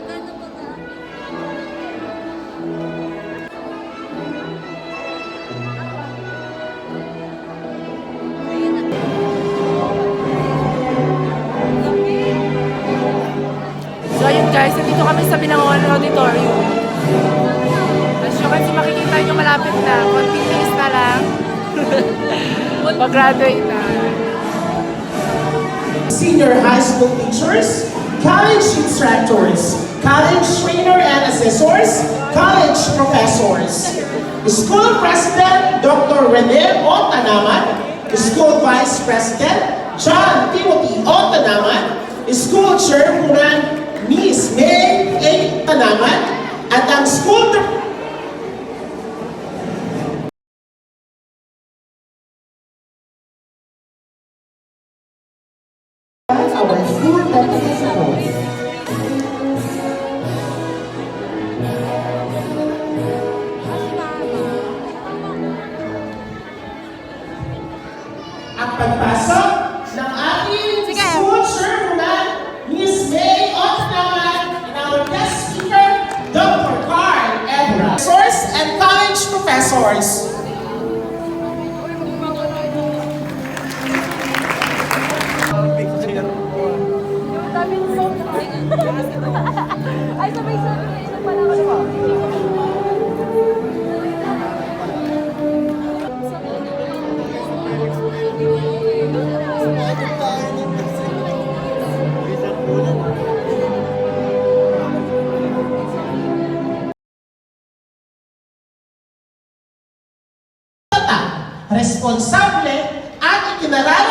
So ayun guys, nandito kami sa Binangonan Auditorium. As you can see, makikita nyo malapit na. Konting days na lang. Mag-graduate na. Senior high school teachers, college instructors, college trainer and assessors, college professors. School President Dr. Rene O. Tanaman, School Vice President John Timothy O. Tanaman, School Chairwoman Miss May A. Tanaman, at ang school our school principals. Ang pagpasok ng ating school chairwoman, Miss May O. Tanaman, and our guest speaker, Dr. Carl Ebra. Professors and college professors. Ay, sabay-sabay na isa pala ako. Responsable at ikinaral